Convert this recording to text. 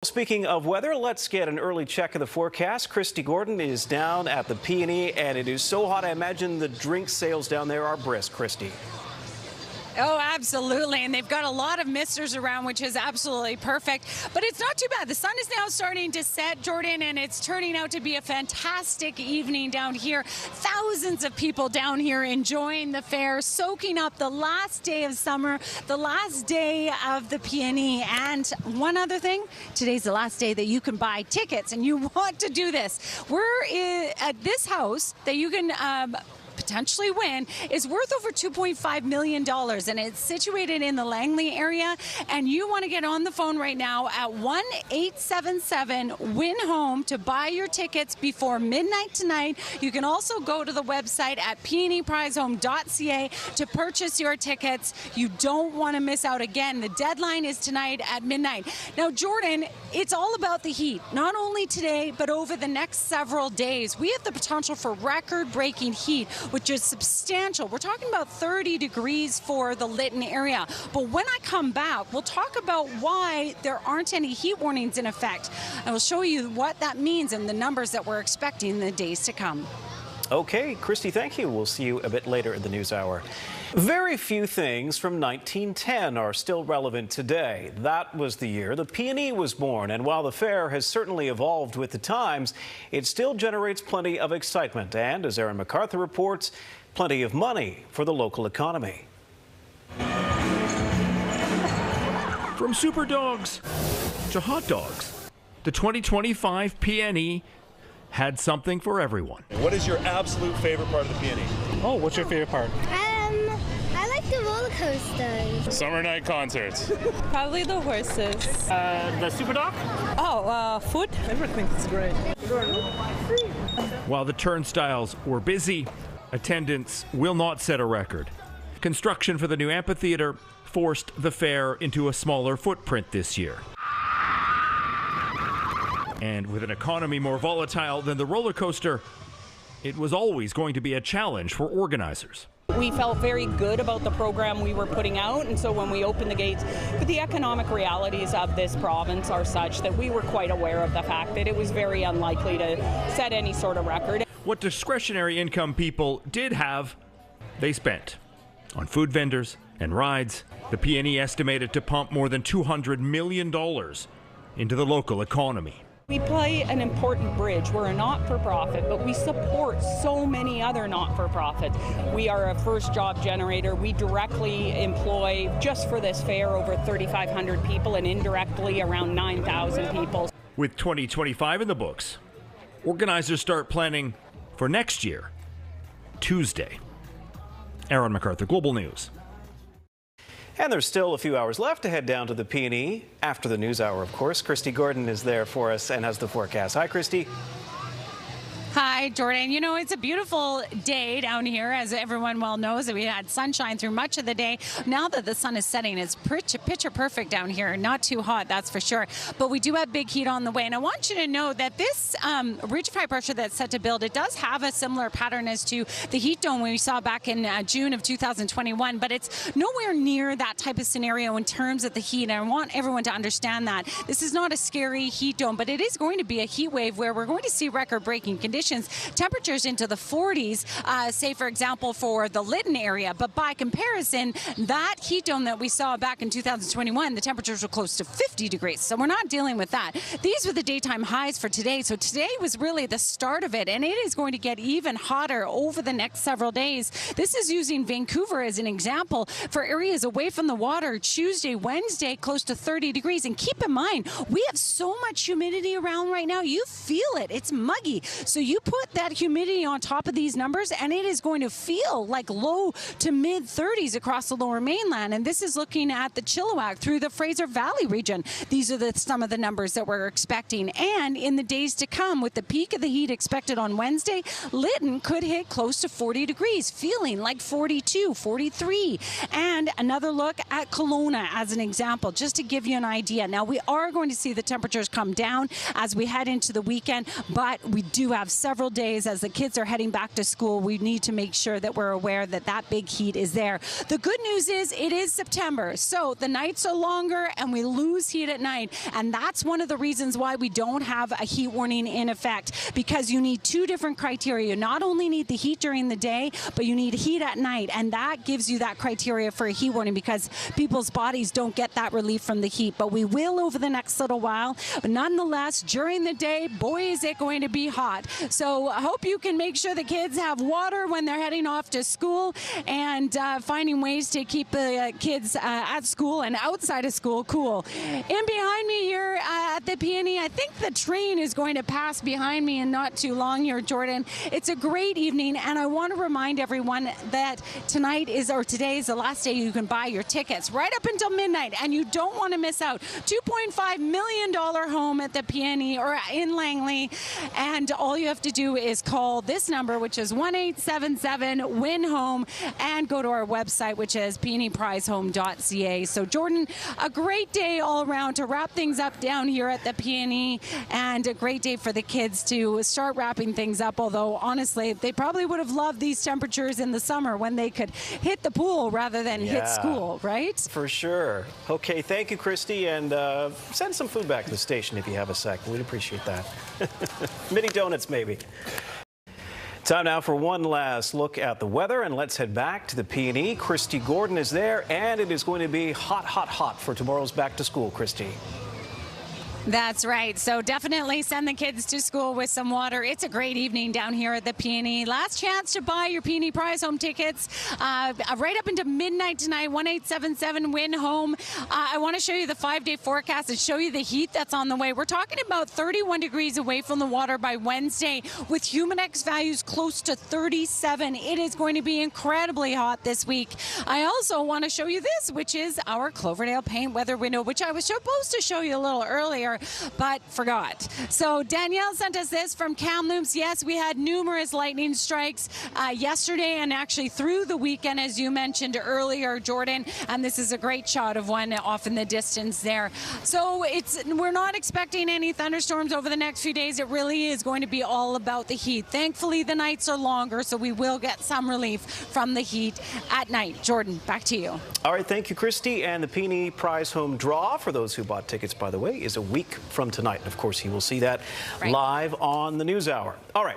Speaking of weather, let's get an early check of the forecast. Kristi Gordon is down at the PNE, and it is so hot, I imagine the drink sales down there are brisk. Kristi. Oh, absolutely. And they've got a lot of misters around, which is absolutely perfect. But it's not too bad. The sun is now starting to set, Jordan, and it's turning out to be a fantastic evening down here. Thousands of people down here enjoying the fair, soaking up the last day of summer, the last day of the PNE. And one other thing, today's the last day that you can buy tickets, and you want to do this. We're at this house that you can potentially win is worth over $2.5 million, and it's situated in the Langley area. And you want to get on the phone right now at 1-877-WIN-HOME to buy your tickets before midnight tonight. You can also go to the website at PNEPrizeHome.ca to purchase your tickets. You don't want to miss out. Again, the deadline is tonight at midnight. Now, Jordan, it's all about the heat, not only today, but over the next several days. We have the potential for record-breaking heat, which is substantial. We're talking about 30 degrees for the Lytton area. But when I come back, we'll talk about why there aren't any heat warnings in effect. I will show you what that means and the numbers that we're expecting in the days to come. Okay, Kristi, thank you. We'll see you a bit later in the news hour. Very few things from 1910 are still relevant today. That was the year the PNE was born, and while the fair has certainly evolved with the times, it still generates plenty of excitement and, as Aaron MacArthur reports, plenty of money for the local economy. From super dogs to hot dogs, the 2025 PNE had something for everyone. What is your absolute favorite part of the PNE? Oh, what's your favorite part? I like the roller coasters. Summer night concerts. Probably the horses. The super dog? Oh, food. Everything's great. While the turnstiles were busy, attendance will not set a record. Construction for the new amphitheater forced the fair into a smaller footprint this year. And with an economy more volatile than the roller coaster, it was always going to be a challenge for organizers. We felt very good about the program we were putting out, and so when we opened the gates, but the economic realities of this province are such that we were quite aware of the fact that it was very unlikely to set any sort of record. What discretionary income people did have, they spent on food vendors and rides. The PNE estimated to pump more than $200 million into the local economy. We play an important bridge. We're a not-for-profit, but we support so many other not-for-profits. We are a first job generator. We directly employ, just for this fair, over 3,500 people and indirectly around 9,000 people. With 2025 in the books, organizers start planning for next year, Tuesday. Aaron MacArthur, Global News. And there's still a few hours left to head down to the PNE after the news hour, of course. Kristi Gordon is there for us and has the forecast. Hi, Kristi. Hi, Jordan. You know, it's a beautiful day down here, as everyone well knows. That we had sunshine through much of the day. Now that the sun is setting, it's picture perfect down here. Not too hot, that's for sure. But we do have big heat on the way. And I want you to know that this ridge of high pressure that's set to build, it does have a similar pattern as to the heat dome we saw back in June of 2021. But it's nowhere near that type of scenario in terms of the heat. And I want everyone to understand that. This is not a scary heat dome, but it is going to be a heat wave where we're going to see record-breaking conditions. Temperatures into the 40s, say, for example, for the Lytton area. But by comparison, that heat dome that we saw back in 2021, the temperatures were close to 50 degrees. So we're not dealing with that. These were the daytime highs for today. So today was really the start of it, and it is going to get even hotter over the next several days. This is using Vancouver as an example for areas away from the water. Tuesday, Wednesday, close to 30 degrees. And keep in mind, we have so much humidity around right now. You feel it. It's muggy. So you put that humidity on top of these numbers, and it is going to feel like low to mid 30s across the lower mainland. And this is looking at the Chilliwack through the Fraser Valley region. These are some of the numbers that we're expecting. And in the days to come, with the peak of the heat expected on Wednesday, Lytton could hit close to 40 degrees, feeling like 42, 43. And another look at Kelowna as an example, just to give you an idea. Now, we are going to see the temperatures come down as we head into the weekend, but we do have several several days as the kids are heading back to school, we need to make sure that we're aware that that big heat is there. The good news is it is September, so the nights are longer and we lose heat at night, and that's one of the reasons why we don't have a heat warning in effect, because you need two different criteria. You not only need the heat during the day, but you need heat at night, and that gives you that criteria for a heat warning, because people's bodies don't get that relief from the heat. But we will over the next little while. But nonetheless, during the day, boy, is it going to be hot. So I hope you can make sure the kids have water when they're heading off to school, and finding ways to keep the kids at school and outside of school cool. In behind me here at the PNE, I think the train is going to pass behind me in not too long here, Jordan. It's a great evening, and I want to remind everyone that today is the last day you can buy your tickets right up until midnight, and you don't want to miss out. $2.5 million home at the PNE or in Langley, and all you have to do is call this number, which is 1-877-WIN-HOME, and go to our website, which is pneprizehome.ca. So Jordan, a great day all around to wrap things up down here at the PNE, and a great day for the kids to start wrapping things up, although honestly they probably would have loved these temperatures in the summer when they could hit the pool rather than hit school, right? For sure. Okay, thank you, Kristi, and send some food back to the station if you have a sec. We'd appreciate that. Mini donuts, maybe. Time now for one last look at the weather, and let's head back to the PNE. Kristi Gordon is there, and it is going to be hot, hot, hot for tomorrow's back to school, Kristi. That's right. So definitely send the kids to school with some water. It's a great evening down here at the PNE. Last chance to buy your PNE Prize home tickets right up into midnight tonight, 1-877-WIN-HOME. I want to show you the 5-day forecast and show you the heat that's on the way. We're talking about 31 degrees away from the water by Wednesday with Humidex values close to 37. It is going to be incredibly hot this week. I also want to show you this, which is our Cloverdale paint weather window, which I was supposed to show you a little earlier, but forgot. So Danielle sent us this from Kamloops. Yes, we had numerous lightning strikes yesterday and actually through the weekend, as you mentioned earlier, Jordan, and this is a great shot of one off in the distance there. So we're not expecting any thunderstorms over the next few days. It really is going to be all about the heat. Thankfully, the nights are longer, so we will get some relief from the heat at night. Jordan, back to you. All right, thank you, Kristi. And the PNE Prize home draw, for those who bought tickets, by the way, is a week from tonight. Of course, you will see that live on the NewsHour. All right.